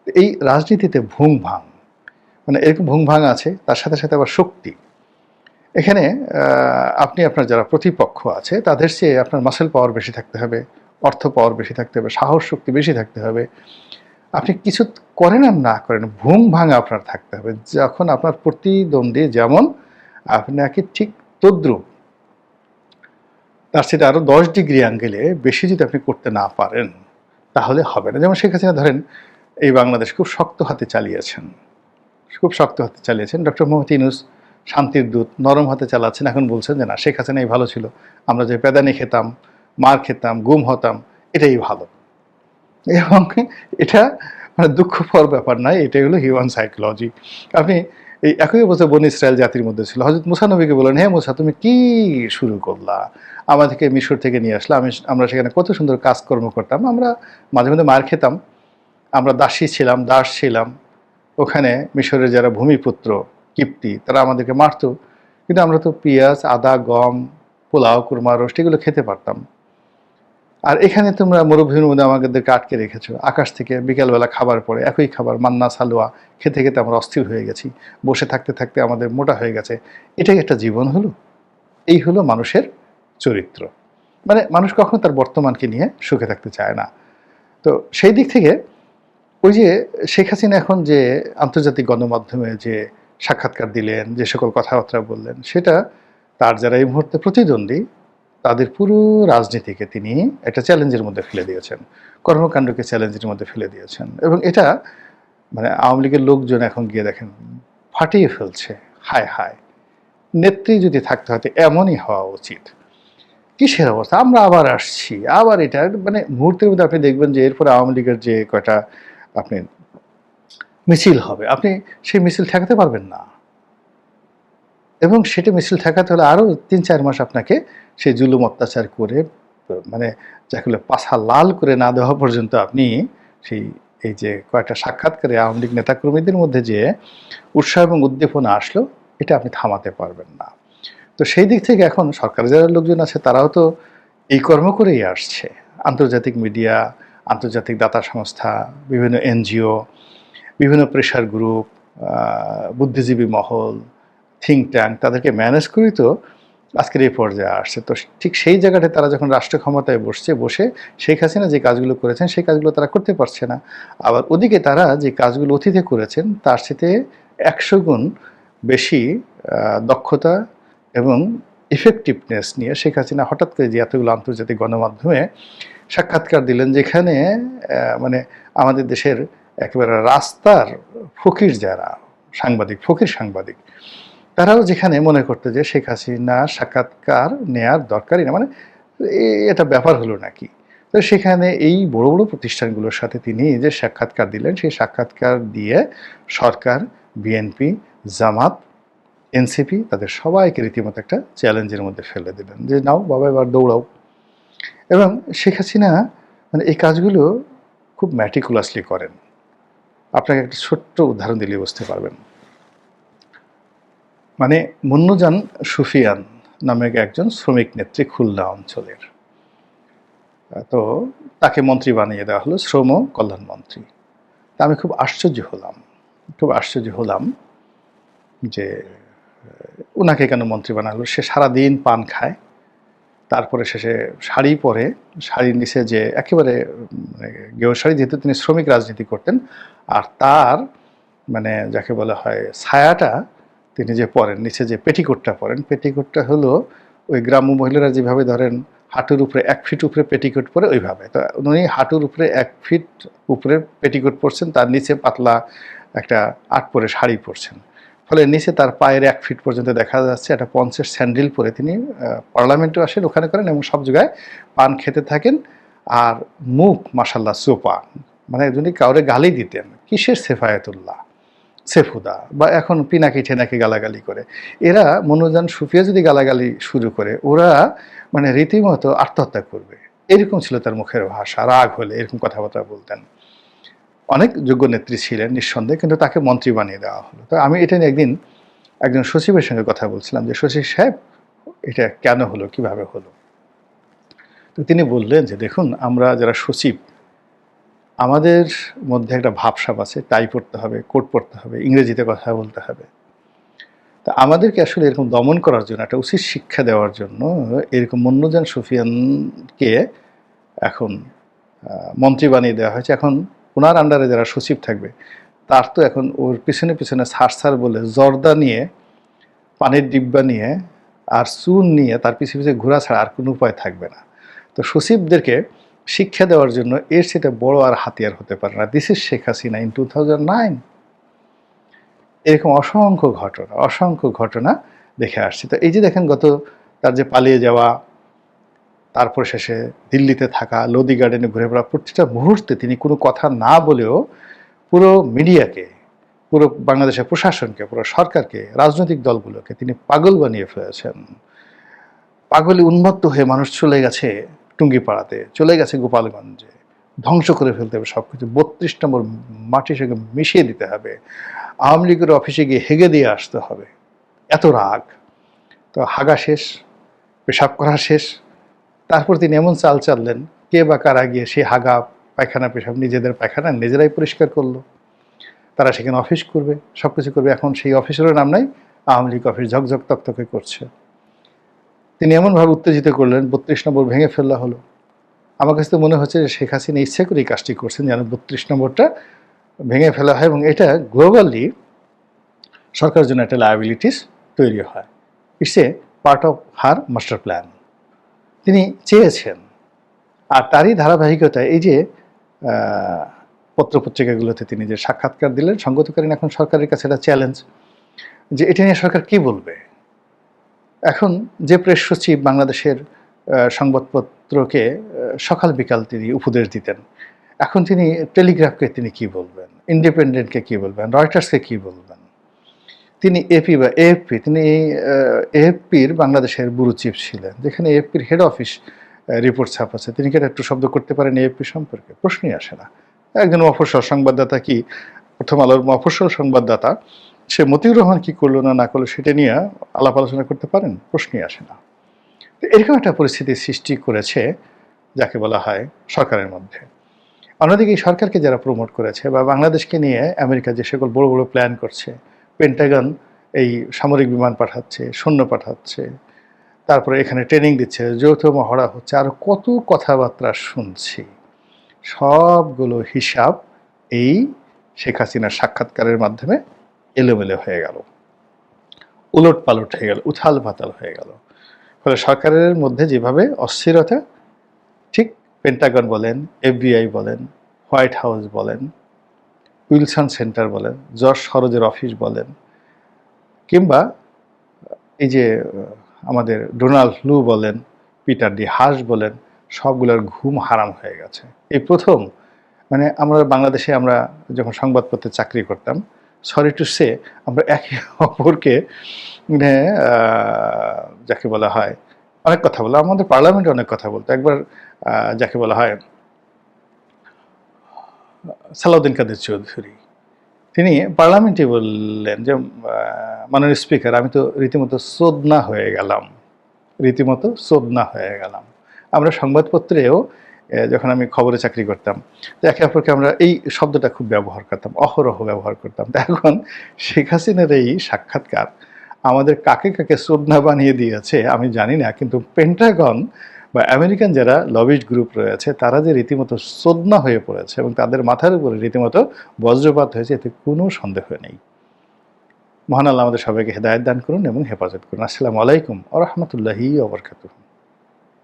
এই রাজনীতিতে ভুং-ভাং, মানে এরকম ভুং-ভাং আছে, তার সাথে, সাথে আবার শক্তি। এখানে আপনি আপনার যারা প্রতিপক্ষ আছে তাদের চেয়ে আপনার মাসল পাওয়ার বেশি থাকতে হবে, অর্থ পাওয়ার বেশি থাকতে হবে, সাহস শক্তি বেশি থাকতে হবে। আপনি কিছু করেন আর না করেন, ভুং-ভাং আপনার থাকতে হবে। যখন আপনার প্রতিদ্বন্দ্বী যেমন আপনাকে ঠিক তদ্রূপ, তার সেটা আরও 10 ডিগ্রি অ্যাঙ্গেলে বেশি যদি আপনি করতে না পারেন, তাহলে হবে না। যেমন শেখ হাসিনা ধরেন এই বাংলাদেশ খুব শক্ত হাতে চালিয়েছেন, খুব শক্ত হাতে চালিয়েছেন। ডক্টর মোহাম্মদ ইউনূস শান্তির দূত, নরম হাতে চালাচ্ছেন। এখন বলছেন যে না, শেখ হাসিনাই ভালো ছিল, আমরা যে পেদানি খেতাম, মার খেতাম, গুম হতাম, এটাই ভালো। এবং এটা মানে দুঃখকর ব্যাপার নয়, এটাই হলো হিউম্যান সাইকোলজি। আপনি এই একই অবস্থা বনী ইসরায়েল জাতির মধ্যে ছিল। হযরত মূসা নবীকে বললেন, হে মূসা, তুমি কি শুরু করলা? আমাদেরকে মিশর থেকে নিয়ে আসলা, আমরা সেখানে কত সুন্দর কাজকর্ম করতাম, আমরা মাঝে মধ্যে মার খেতাম, আমরা দাসী ছিলাম, দাস ছিলাম, ওখানে মিশরের যারা ভূমিপুত্র কিপ্তি তারা আমাদেরকে মারতো, কিন্তু আমরা তো পেঁয়াজ, আদা, গম, পোলাও, কুরমা, রোস্ট এগুলো খেতে পারতাম। আর এখানে তোমরা মরুভূমির মধ্যে আমাদেরকে আটকে রেখেছো, আকাশ থেকে বিকালবেলা খাবার পরে একই খাবার মান্না সালোয়া খেতে খেতে আমরা অস্থির হয়ে গেছি, বসে থাকতে থাকতে আমাদের মোটা হয়ে গেছে। এটাই একটা জীবন হলো? এই হলো মানুষের চরিত্র। মানে মানুষ কখনো তার বর্তমানকে নিয়ে সুখে থাকতে চায় না। তো সেই দিক থেকে ওই যে শেখ হাসিনা এখন যে আন্তর্জাতিক গণমাধ্যমে যে সাক্ষাৎকার দিলেন, যে সকল কথাবার্তা বললেন, সেটা তার যারা এই মুহূর্তে প্রতিদ্বন্দ্বী তাদের পুরো রাজনীতিকে তিনি একটা চ্যালেঞ্জের মধ্যে ফেলে দিয়েছেন, কর্মকাণ্ডকে চ্যালেঞ্জের মধ্যে ফেলে দিয়েছেন। এবং এটা মানে আওয়ামী লীগের লোকজন এখন গিয়ে দেখেন ফাটিয়ে ফেলছে। হায় হায়, নেত্রী যদি থাকতে হয়তো এমনই হওয়া উচিত। কিসের অবস্থা, আমরা আবার আসছি, আবার এটা মানে মুহূর্তের মধ্যে আপনি দেখবেন যে এরপরে আওয়ামী লীগের যে কয়টা আপনি মিছিল হবে, আপনি সেই মিছিল ঠেকাতে পারবেন না। এবং সেটা মিছিল ঠেকাতে হলে আরও ৩-৪ মাস আপনাকে সেই জুলুম অত্যাচার করে, মানে যাকে বলে পাছা লাল করে না দেওয়া পর্যন্ত আপনি সেই এই যে কয়েকটা সাক্ষাৎকারে আওয়ামী লীগ নেতাকর্মীদের মধ্যে যে উৎসাহ এবং উদ্দীপনা আসলো, এটা আপনি থামাতে পারবেন না। তো সেই দিক থেকে এখন সরকারের যারা লোকজন আছে তারাও তো এই কর্ম করেই আসছে। আন্তর্জাতিক মিডিয়া, আন্তর্জাতিক দাতা সংস্থা, বিভিন্ন এনজিও, বিভিন্ন প্রেশার গ্রুপ, বুদ্ধিজীবী মহল, থিঙ্ক ট্যাঙ্ক, তাদেরকে ম্যানেজ করেই তো আজকের এই পর্যায়ে আসছে। তো ঠিক সেই জায়গাটায় তারা যখন রাষ্ট্র ক্ষমতায় বসে শেখ হাসিনা যে কাজগুলো করেছেন সেই কাজগুলো তারা করতে পারছে না। আবার ওদিকে তারা যে কাজগুলো অতীতে করেছেন তার সাথে ১০০ গুণ বেশি দক্ষতা এবং ইফেক্টিভনেস নিয়ে শেখ হাসিনা হঠাৎ করে যে এতগুলো আন্তর্জাতিক গণমাধ্যমে সাক্ষাৎকার দিলেন, যেখানে মানে আমাদের দেশের একেবারে রাস্তার ফকির যারা সাংবাদিক, ফকির সাংবাদিক, তারাও যেখানে মনে করতো যে শেখ হাসিনার সাক্ষাৎকার নেয়ার দরকারই না, মানে এটা ব্যাপার হলো নাকি। তো সেখানে এই বড় বড় প্রতিষ্ঠানগুলোর সাথে তিনি যে সাক্ষাৎকার দিলেন, সেই সাক্ষাৎকার দিয়ে সরকার, বিএনপি, জামাত, এনসিপি তাদের সবাইকে রীতিমতো একটা চ্যালেঞ্জের মধ্যে ফেলে দিলেন যে নাও বাবা এবার দৌড়াও। এবং শেখ হাসিনা মানে এই কাজগুলো খুব ম্যাটিকুলাসলি করেন। আপনাকে একটা ছোট্ট উদাহরণ দিলে বুঝতে পারবেন। মানে মুন্নুজান সুফিয়ান নামে একজন শ্রমিক নেত্রী খুলনা অঞ্চলের, তো তাকে মন্ত্রী বানিয়ে দেওয়া হলো, শ্রম কল্যাণ মন্ত্রী। তা আমি খুব আশ্চর্য হলাম যে ওনাকে কেন মন্ত্রী বানালো। সে সারাদিন পান খায়, তারপরে শেষে শাড়ি পরে, শাড়ির নিচে যে একেবারে মানে গেও শাড়ি, যেহেতু তিনি শ্রমিক রাজনীতি করতেন, আর তার মানে যাকে বলা হয় ছায়াটা তিনি যে পরেন, নিচে যে পেটিকোটটা পরেন, পেটিকোটটা হলো ওই গ্রাম্য মহিলারা যেভাবে ধরেন হাঁটুর উপরে 1 ফিট উপরে পেটিকোট পরে ওইভাবে, তো উনি হাঁটুর উপরে 1 ফিট উপরে পেটিকোট পরছেন, তার নিচে পাতলা একটা আট পরে শাড়ি পরছেন, ফলে নিচে তার পায়ের 1 ফিট পর্যন্ত দেখা যাচ্ছে একটা পঞ্চের স্যান্ডেল পরে তিনি পার্লামেন্টেও আসেন, ওখানে করেন এবং সব জায়গায় পান খেতে থাকেন। আর মুখ মাশাল্লাহ সোপা, মানে যদি কাউরে গালি দিতেন কিসের সেফায়েতুল্লাহ, সেফুদা, বা এখন পিনাকি ঠেনাকি গালাগালি করে, এরা মনোজান সুফিয়া যদি গালাগালি শুরু করে ওরা মানে রীতিমতো আত্মহত্যা করবে, এরকম ছিল তার মুখের ভাষা। রাগ হলে এরকম কথাবার্তা বলতেন। অনেক যোগ্য নেত্রী ছিলেন নিঃসন্দেহে, কিন্তু তাকে মন্ত্রী বানিয়ে দেওয়া হলো। তো আমি এটা নিয়ে একদিন একজন সচিবের সঙ্গে কথা বলছিলাম যে সচিব সাহেব এটা কেন হলো, কিভাবে হলো। তো তিনি বললেন যে দেখুন, আমরা যারা সচিব আমাদের মধ্যে একটা ভাবসাব আছে, টাই পড়তে হবে, কোট পড়তে হবে, ইংরেজিতে কথা বলতে হবে। তা আমাদেরকে আসলে এরকম দমন করার জন্য, একটা উচিত শিক্ষা দেওয়ার জন্য এরকম মন্নুজান সুফিয়ানকে এখন মন্ত্রী বানিয়ে দেওয়া হয়েছে। এখন ওনার আন্ডারে যারা সচিব থাকবে তার তো এখন ওর পিছনে পিছনে ছাড় বলে জর্দা নিয়ে, পানির ডিব্বা নিয়ে আর চুন নিয়ে তার পিছিয়ে পিছিয়ে ঘোরা ছাড়া আর কোনো উপায় থাকবে না। তো সচিবদেরকে শিক্ষা দেওয়ার জন্য এর সেটা বড় আর হাতিয়ার হতে পারে না। This is Sheikh Hasina in 2009। এরকম অসংখ্য ঘটনা দেখে আসছি। তো এই যে দেখেন তার যে পালিয়ে যাওয়া, তারপর শেষে দিল্লিতে থাকা, লোদি গার্ডেনে ঘুরে বেড়া, প্রতিটা মুহূর্তে তিনি কোনো কথা না বলেও পুরো মিডিয়াকে, পুরো বাংলাদেশের প্রশাসনকে, পুরো সরকারকে, রাজনৈতিক দলগুলোকে তিনি পাগল বানিয়ে ফেলেছেন। পাগলে উন্মত্ত হয়ে মানুষ চলে গেছে টুঙ্গিপাড়াতে, চলে গেছে গোপালগঞ্জে, ধ্বংস করে ফেলতে হবে সব কিছু, 32 নম্বর মাটির সঙ্গে মিশিয়ে দিতে হবে, আওয়ামী লীগের অফিসে গিয়ে হেগে দিয়ে আসতে হবে। এত রাগ। তো হাগা শেষ, পেশাব করা শেষ, তারপর তিনি এমন চাল চাললেন, কে বা কারা গিয়ে সেই হাগা পায়খানা পেশাব নিজেদের পায়খানা নিজেরাই পরিষ্কার করলো। তারা সেখানে অফিস করবে, সব কিছু করবে। এখন সেই অফিসেরও নাম নাই, আওয়ামী লীগ অফিস ঝকঝক তকতকে করছে। তিনি এমনভাবে উত্তেজিত করলেন, 32 নম্বর ভেঙে ফেলা হলো। আমার কাছে তো মনে হচ্ছে যে শেখ হাসিনা ইচ্ছে করে এই কাজটি করছেন, যেন 32 নম্বরটা ভেঙে ফেলা হয় এবং এটা গ্লোবালি সরকারের জন্য একটা লায়াবিলিটিস তৈরি হয়। It's a part of her master plan. তিনি চেয়েছেন। আর তারই ধারাবাহিকতায় এই যে পত্রপত্রিকাগুলোতে তিনি যে সাক্ষাৎকার দিলেন, সঙ্গতকালীন এখন সরকারের কাছে একটা চ্যালেঞ্জ যে এটা নিয়ে সরকার কি বলবে। এখন যে প্রেস সচিব বাংলাদেশের সংবাদপত্রকে সকাল বিকাল তিনি উপদেশ দিতেন, এখন তিনি টেলিগ্রাফকে তিনি কি বলবেন, ইন্ডিপেন্ডেন্টকে কি বলবেন, রয়টার্সকে কি বলবেন। তিনি এপি বা এএফপি, তিনি এএফপির বাংলাদেশের ব্যুরো চিফ ছিলেন, যেখানে এএফপির হেড অফিস রিপোর্ট ছাপাচ্ছে। তিনি কি একটু শব্দ করতে পারেন এএফপি সম্পর্কে? প্রশ্নই আসে না। একজন মফস্বল সংবাদদাতা, কি প্রথম আলোর মফস্বল সংবাদদাতা, সে মতিউর রহমান কি করলো না করলো সেটা নিয়ে আলাপ আলোচনা করতে পারেন? প্রশ্নই আসে না। তো এরকম একটা পরিস্থিতির সৃষ্টি করেছে যাকে বলা হয় সরকারের মধ্যে। অন্যদিকে এই সরকারকে যারা প্রমোট করেছে বা বাংলাদেশকে নিয়ে আমেরিকা যে সকল বড় বড় প্ল্যান করছে, পেন্টাগন এই সামরিক বিমান পাঠাচ্ছে, সৈন্য পাঠাচ্ছে, তারপরে এখানে ট্রেনিং দিচ্ছে, যৌথ মহড়া হচ্ছে, আরও কত কথাবার্তা শুনছি, সবগুলো হিসাব এই শেখ হাসিনার সাক্ষাৎকারের মাধ্যমে এলোমেলো হয়ে গেল, উলট পালট হয়ে গেল, উথাল পাতাল হয়ে গেল। ফলে সরকারের মধ্যে যেভাবে অস্থিরতা, ঠিক পেন্টাগন বলেন, এফবিআই বলেন, হোয়াইট হাউস বলেন, উইলসন সেন্টার বলেন, জর্জ সরোজের অফিস বলেন, কিংবা এই যে আমাদের ডোনাল্ড লু বলেন, পিটার ডি হাস বলেন, সবগুলোর ঘুম হারাম হয়ে গেছে। এই প্রথম মানে আমরা বাংলাদেশে আমরা যখন সংবাদপত্রে চাকরি করতাম, সরি টু সে, আমরা একে অপরকে মানে যাকে বলা হয় অনেক কথা বলা, আমাদের পার্লামেন্টে অনেক কথা বলতো। একবার যাকে বলা হয় সালাউদ্দিন কাদের চৌধুরী, তিনি পার্লামেন্টে বললেন যে মাননীয় স্পিকার, আমি তো রীতিমতো সোদনা হয়ে গেলাম, রীতিমতো সোদনা হয়ে গেলাম। আমরা সংবাদপত্রেও যখন আমি খবরে চাকরি করতাম, তো একে অপরকে আমরা এই শব্দটা খুব ব্যবহার করতাম, অহরহ ব্যবহার করতাম। তো এখন শেখ হাসিনার এই সাক্ষাৎকার আমাদের কাকে কাকে সোদনা বানিয়ে দিয়েছে আমি জানি না, কিন্তু পেন্টাগন বা আমেরিকান যারা লবিস্ট গ্রুপ রয়েছে তারা যে রীতিমতো সোদনা হয়ে পড়েছে এবং তাদের মাথার উপরে রীতিমতো বজ্রপাত হয়েছে, এতে কোনো সন্দেহ নেই। মহান আল্লাহ আমাদের সবাইকে হেদায়েত দান করুন এবং হেফাজত করুন। আসসালামু আলাইকুম ওয়া রাহমাতুল্লাহি ওয়া বারাকাতুহু।